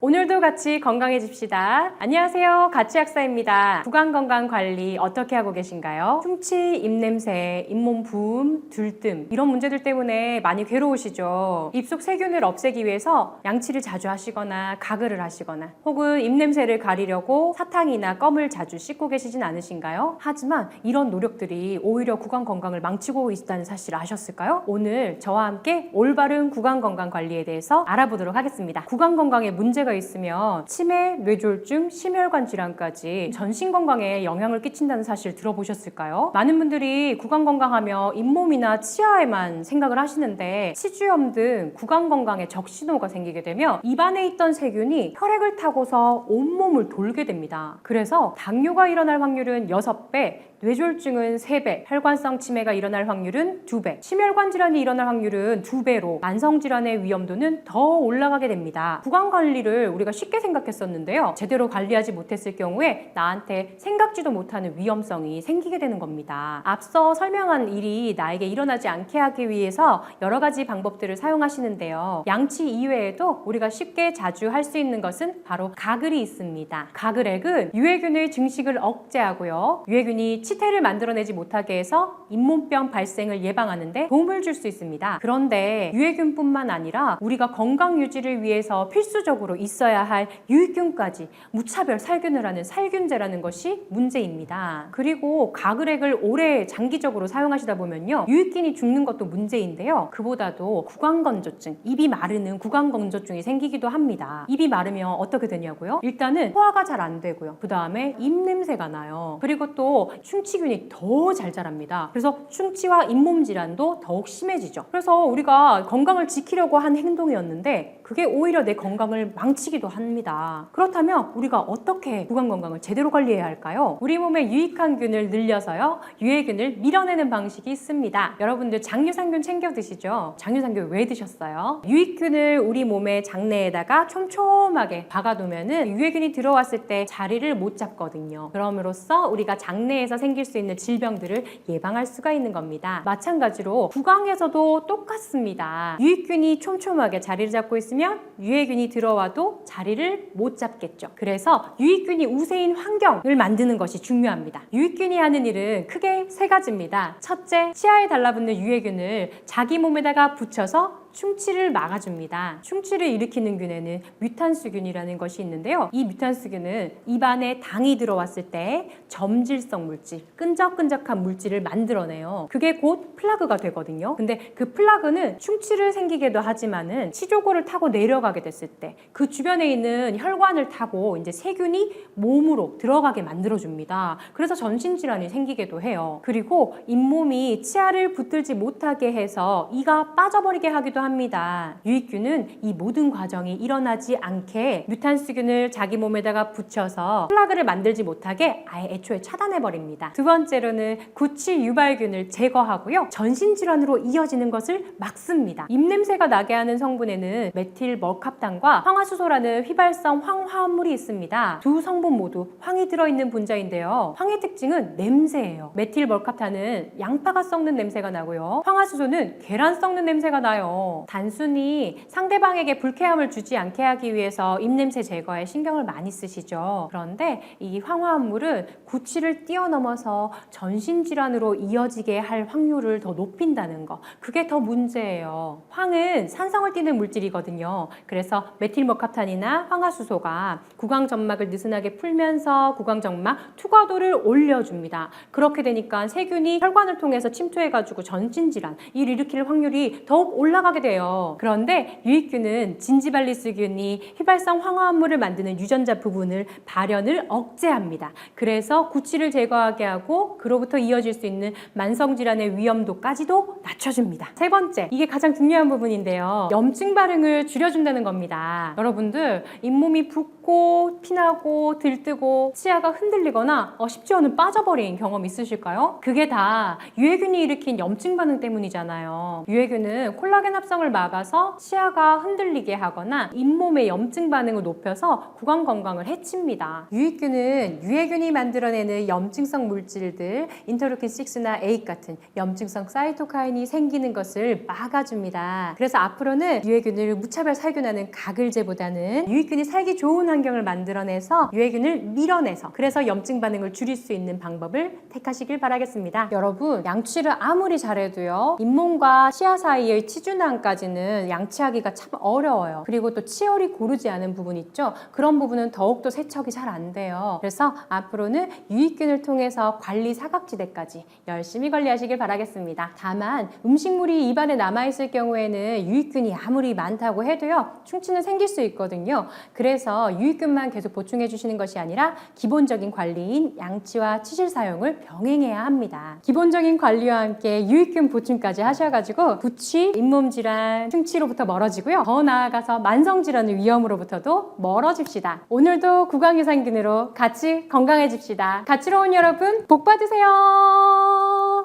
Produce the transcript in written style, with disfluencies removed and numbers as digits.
오늘도 같이 건강해집시다. 안녕하세요, 가치약사입니다. 구강건강관리 어떻게 하고 계신가요? 충치, 입냄새, 잇몸 부음, 들뜸 이런 문제들 때문에 많이 괴로우시죠? 입속 세균을 없애기 위해서 양치를 자주 하시거나 가글을 하시거나 혹은 입냄새를 가리려고 사탕이나 껌을 자주 씻고 계시진 않으신가요? 하지만 이런 노력들이 오히려 구강건강을 망치고 있다는 사실 아셨을까요? 오늘 저와 함께 올바른 구강건강관리에 대해서 알아보도록 하겠습니다. 구강건강에 문제가 있으면 치매, 뇌졸중, 심혈관 질환까지 전신 건강에 영향을 끼친다는 사실 들어보셨을까요? 많은 분들이 구강 건강하며 잇몸이나 치아에만 생각을 하시는데 치주염 등 구강 건강에 적신호가 생기게 되면 입안에 있던 세균이 혈액을 타고서 온몸을 돌게 됩니다. 그래서 당뇨가 일어날 확률은 6배, 뇌졸중은 3배, 혈관성 치매가 일어날 확률은 2배, 심혈관 질환이 일어날 확률은 2배로 만성질환의 위험도는 더 올라가게 됩니다. 구강관리를 우리가 쉽게 생각했었는데요. 제대로 관리하지 못했을 경우에 나한테 생각지도 못하는 위험성이 생기게 되는 겁니다. 앞서 설명한 일이 나에게 일어나지 않게 하기 위해서 여러 가지 방법들을 사용하시는데요. 양치 이외에도 우리가 쉽게 자주 할 수 있는 것은 바로 가글이 있습니다. 가글액은 유해균의 증식을 억제하고요. 유해균이 치태를 만들어내지 못하게 해서 잇몸병 발생을 예방하는 데 도움을 줄 수 있습니다. 그런데 유해균뿐만 아니라 우리가 건강 유지를 위해서 필수적으로 있어야 할 유익균까지 무차별 살균을 하는 살균제라는 것이 문제입니다. 그리고 가글액을 오래 장기적으로 사용하시다 보면요, 유익균이 죽는 것도 문제인데요. 그보다도 구강건조증, 입이 마르는 구강건조증이 생기기도 합니다. 입이 마르면 어떻게 되냐고요? 일단은 소화가 잘 안 되고요. 그 다음에 입냄새가 나요. 그리고 또 충치균이 더 잘 자랍니다. 그래서 충치와 잇몸 질환도 더욱 심해지죠. 그래서 우리가 건강을 지키려고 한 행동이었는데 그게 오히려 내 건강을 망치기도 합니다. 그렇다면 우리가 어떻게 구강 건강을 제대로 관리해야 할까요? 우리 몸에 유익한 균을 늘려서요, 유해균을 밀어내는 방식이 있습니다. 여러분들 장유산균 챙겨 드시죠? 장유산균 왜 드셨어요? 유익균을 우리 몸의 장내에다가 촘촘하게 박아두면은 유해균이 들어왔을 때 자리를 못 잡거든요. 그럼으로써 우리가 장내에서 생길 수 있는 질병들을 예방할 수가 있는 겁니다. 마찬가지로 구강에서도 똑같습니다. 유익균이 촘촘하게 자리를 잡고 있으면 유해균이 들어와도 자리를 못 잡겠죠. 그래서 유익균이 우세인 환경을 만드는 것이 중요합니다. 유익균이 하는 일은 크게 3가지입니다. 첫째, 치아에 달라붙는 유해균을 자기 몸에다가 붙여서 충치를 막아줍니다. 충치를 일으키는 균에는 뮤탄수균이라는 것이 있는데요. 이 뮤탄수균은 입안에 당이 들어왔을 때 점질성 물질, 끈적끈적한 물질을 만들어내요. 그게 곧 플라그가 되거든요. 근데 그 플라그는 충치를 생기게도 하지만은 치조골을 타고 내려가게 됐을 때 그 주변에 있는 혈관을 타고 이제 세균이 몸으로 들어가게 만들어줍니다. 그래서 전신질환이 생기기도 해요. 그리고 잇몸이 치아를 붙들지 못하게 해서 이가 빠져버리게 하기도 합니다. 유익균은 이 모든 과정이 일어나지 않게 뮤탄수균을 자기 몸에다가 붙여서 플라그를 만들지 못하게 아예 애초에 차단해버립니다. 두 번째로는 구취 유발균을 제거하고요, 전신질환으로 이어지는 것을 막습니다. 입냄새가 나게 하는 성분에는 메틸 멀캅탄과 황화수소라는 휘발성 황화합물이 있습니다. 두 성분 모두 황이 들어있는 분자인데요. 황의 특징은 냄새예요. 메틸 멀캅탄은 양파가 썩는 냄새가 나고요, 황화수소는 계란 썩는 냄새가 나요. 단순히 상대방에게 불쾌함을 주지 않게 하기 위해서 입냄새 제거에 신경을 많이 쓰시죠. 그런데 이 황화합물은 구취를 뛰어넘어서 전신질환으로 이어지게 할 확률을 더 높인다는 거, 그게 더 문제예요. 황은 산성을 띠는 물질이거든요. 그래서 메틸머캅탄이나 황화수소가 구강점막을 느슨하게 풀면서 구강점막 투과도를 올려줍니다. 그렇게 되니까 세균이 혈관을 통해서 침투해가지고 전신질환, 이를 일으킬 확률이 더욱 올라가게 돼요. 그런데 유익균은 진지발리스균이 휘발성 황화합물을 만드는 유전자 부분을 발현을 억제합니다. 그래서 구취를 제거하게 하고 그로부터 이어질 수 있는 만성질환의 위험도까지도 낮춰줍니다. 세 번째, 이게 가장 중요한 부분인데요. 염증 반응을 줄여준다는 겁니다. 여러분들 잇몸이 붓고 피나고 들뜨고 치아가 흔들리거나 심지어는 빠져버린 경험 있으실까요? 그게 다 유해균이 일으킨 염증 반응 때문이잖아요. 유해균은 콜라겐 합성 시각성을 막아서 시야가 흔들리게 하거나 잇몸의 염증 반응을 높여서 구강 건강을 해칩니다. 유익균은 유해균이 만들어내는 염증성 물질들 인터루킨6나 8 같은 염증성 사이토카인이 생기는 것을 막아줍니다. 그래서 앞으로는 유해균을 무차별 살균하는 가글제보다는 유익균이 살기 좋은 환경을 만들어내서 유해균을 밀어내서 그래서 염증 반응을 줄일 수 있는 방법을 택하시길 바라겠습니다. 여러분, 양치를 아무리 잘해도요, 잇몸과 치아 사이의 치준항까지는 양치하기가 참 어려워요. 그리고 또 치열이 고르지 않은 부분 있죠? 그런 부분은 더욱더 세척이 잘 안 돼요. 그래서 앞으로는 유익균을 통해서 관리 사각지대까지 열심히 관리하시길 바라겠습니다. 다만 음식물이 입안에 남아있을 경우에는 유익균이 아무리 많다고 해도요, 충치는 생길 수 있거든요. 그래서 유익균만 계속 보충해 주시는 것이 아니라 기본적인 관리인 양치와 치실 사용을 병행해야 합니다. 기본적인 관리와 함께 유익균 보충까지 하셔가지고 구취, 잇몸 질환, 충치로부터 멀어지고요. 더 나아가서 만성 질환의 위험으로부터도 멀어집시다. 오늘도 구강유산균으로 같이 건강해집시다. 가치로운 여러분, 복 받으세요.